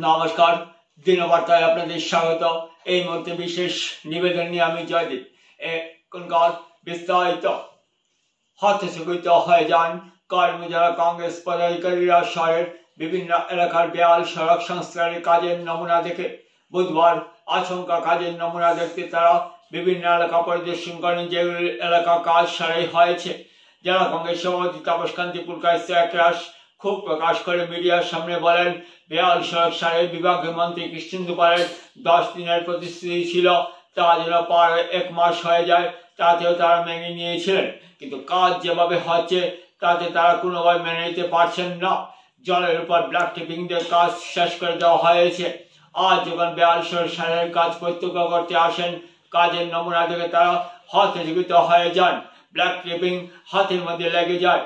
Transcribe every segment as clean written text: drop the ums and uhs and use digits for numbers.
নমস্কার, দিনবার্তায় আপনাদের স্বাগত। এই মুহূর্তে বিশেষ নিবেদন নিয়ে আমি জয়দীপ। এখনকার বিস্তারিত হতচকিত হয়ে যান কর্মী যারা কংগ্রেস পদাধিকারীরা শহরের বিভিন্ন এলাকার বেহাল সড়ক সংস্কারের কাজের নমুনা দেখে বুধবার আচমকা কাজের নমুনা দেখতে তারা বিভিন্ন এলাকা পরিদর্শন করেন, যেগুলি এলাকা কাজ সারাই হয়েছে। যারা কংগ্রেস সভাপতি তাপস কান্তি পুরকাইস্তে একরাশ ক্ষোভ প্রকাশ করে মিডিয়ার সামনে বলেন, বেহাল সড়ক সারাই বিভাগীয় মন্ত্রী কৃষ্ণেন্দু পালের 10 দিনের প্রতিশ্রুতি ছিল, তা যেন পার 1 মাস হয়ে যায় তাতেও তারা মেনে নিয়েছিলেন, কিন্তু কাজ যেভাবে হচ্ছে তাতে তারা কোনোভাবে মেনে নিতে পারছেন না। জলের উপর ব্ল্যাক টিপিং দিয়ে কাজ শেষ করে দেওয়া হয়েছে। আজ যখন বেহাল সড়ক সারাইয়ের কাজ প্রত্যক্ষ করতে আসেন, কাজের নমুনা দেখে তারা হতচকিত হয়ে যান। ব্ল্যাক টিপিং হাতের মধ্যে লেগে যায়।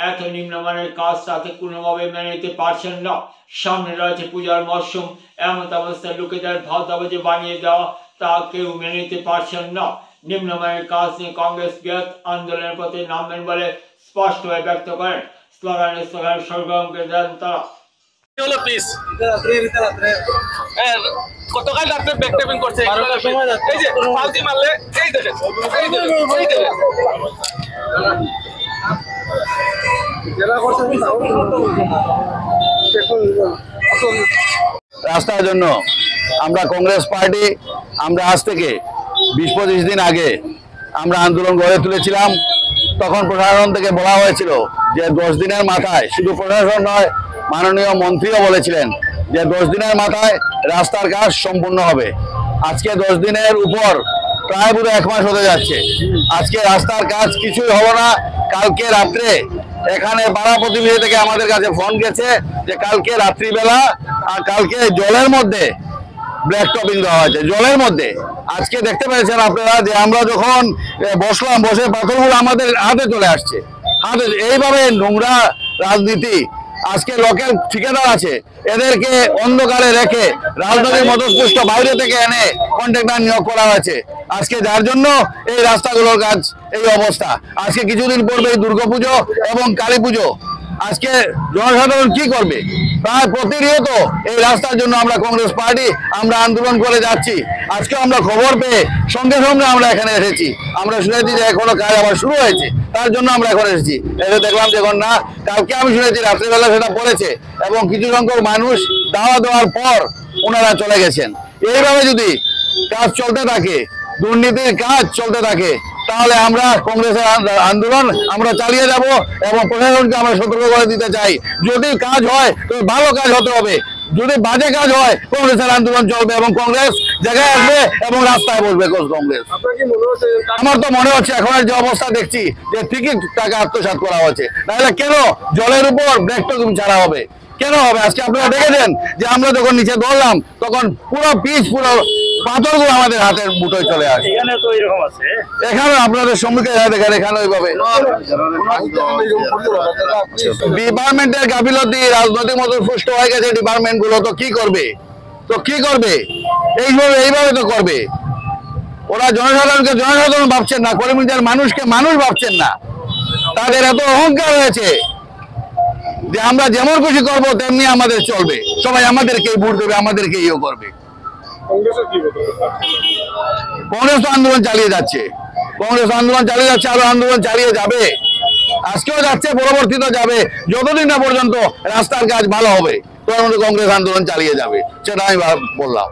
এত নিম্নমানের কাজ তাতে কোনোভাবে মেনে নিতে পারছেন না। সামনে রয়েছে পূজার মরশুম, এমন অবস্থায় লোকেদের ভাওতাবাজি বানিয়ে দেওয়া তা কেউ মেনে নিতে পারছেন না। নিম্নমানের কাজ নিয়ে কংগ্রেস বৃহৎ আন্দোলনের প্রতি নামবেন বলে স্পষ্টভাবে ব্যক্ত করেন। স্লোগানে সরগরম করে দেন তারা। গতকাল রাত্রে ব্যাক টেপিং করছে, এই যে ফালতি মারলে এই দেখেন, রাস্তার জন্য আমরা কংগ্রেস পার্টি আমরা আজ থেকে 20-25 দিন আগে আমরা আন্দোলন গড়ে তুলেছিলাম। তখন প্রশাসন থেকে বলা হয়েছিল যে 10 দিনের মাথায়, শুধু প্রশাসন নয় মাননীয় মন্ত্রীও বলেছিলেন যে 10 দিনের মাথায় রাস্তার কাজ সম্পূর্ণ হবে। আজকে 10 দিনের উপর প্রায় পুরো 1 মাস হতে যাচ্ছে। আজকে রাস্তার কাজ কিছুই হলো না। কালকে রাত্রে এখানে পাড়া প্রতিবেশী থেকে আমাদের কাছে ফোন গেছে যে কালকে রাত্রিবেলা আর কালকে জলের মধ্যে ব্ল্যাক টপিং দেওয়া হয়েছে, জলের মধ্যে। আজকে দেখতে পেয়েছেন আপনারা যে আমরা যখন বসলাম, বসে পাথরগুলো আমাদের হাতে চলে আসছে। হাতে এইভাবে নোংরা রাজনীতি। আজকে লোকাল ঠিকাদার আছে, এদেরকে অন্ধকারে রেখে রাজনৈতিক মতস্পুষ্ট বাইরে থেকে এনে কন্ট্রাক্টর নিয়োগ করা হয়েছে। আজকে যার জন্য এই রাস্তাগুলোর কাজ এই অবস্থা। আজকে কিছুদিন পূর্বে দুর্গাপুজো এবং কালী পুজো। আজকে জনসাধারণ কি করবে? প্রায় প্রতিনিয়ত এই রাস্তার জন্য আমরা কংগ্রেস পার্টি আমরা আন্দোলন করে যাচ্ছি। আজকে আমরা খবর পেয়ে সঙ্গে সঙ্গে আমরা এখানে এসেছি। আমরা শুনেছি যে এখনো কাজ আবার শুরু হয়েছে, তার জন্য আমরা এখন এসেছি। এসে দেখলাম যে এখন না, কালকে আমি শুনেছি রাত্রিবেলা সেটা পড়েছে এবং কিছু সংখ্যক মানুষ দাওয়া দেওয়ার পর ওনারা চলে গেছেন। এইভাবে যদি কাজ চলতে থাকে, দুর্নীতির কাজ চলতে থাকে, তাহলে আমরা কংগ্রেসের আন্দোলন আমরা চালিয়ে যাব এবং প্রশাসনকে আমরা সতর্ক করে দিতে চাই, যদি কাজ হয় তো ভালো কাজ হতে হবে, যদি বাজে কাজ হয় কংগ্রেসের আন্দোলন চলবে এবং কংগ্রেস জায়গায় আসবে এবং রাস্তায় বসবে কংগ্রেস। আমার তো মনে হচ্ছে এখন যে অবস্থা দেখছি যে ঠিকই টাকা আত্মসাৎ করা হচ্ছে, তাহলে কেন জলের উপর ব্রেক টেপিং ছাড়া হবে? কেন হবে? আজকে আপনারা দেখেছেন যে আমরা যখন নিচে দৌড়লাম তখন পুরো পিচ, পুরো পাথরগুলো আমাদের হাতের মুঠোয় চলে আসে। এখানে আপনাদের সম্মুখে দেখেন, এখানে ওইভাবে ডিপার্টমেন্টের গাফিলতি, রাজনৈতিক মতো পুষ্ট হয়ে গেছে ডিপার্টমেন্ট গুলো। তো কি করবে? এইভাবে তো করবে। ওরা জনসাধারণকে জনসাধারণ ভাবছেন না, কর্মীদের মানুষকে মানুষ ভাবছেন না। তাদের এত অহংকার হয়েছে যে আমরা যেমন খুশি করবো তেমনি আমাদের চলবে, সবাই আমাদেরকেই ভোট দেবে, আমাদেরকেই করবে। কংগ্রেস তো আন্দোলন চালিয়ে যাচ্ছে, আরো আন্দোলন চালিয়ে যাবে। আজকেও যাচ্ছে, পরবর্তীতে যাবে, যতদিন না পর্যন্ত রাস্তার কাজ ভালো হবে তখন কংগ্রেস আন্দোলন চালিয়ে যাবে। সেটা আমি বললাম।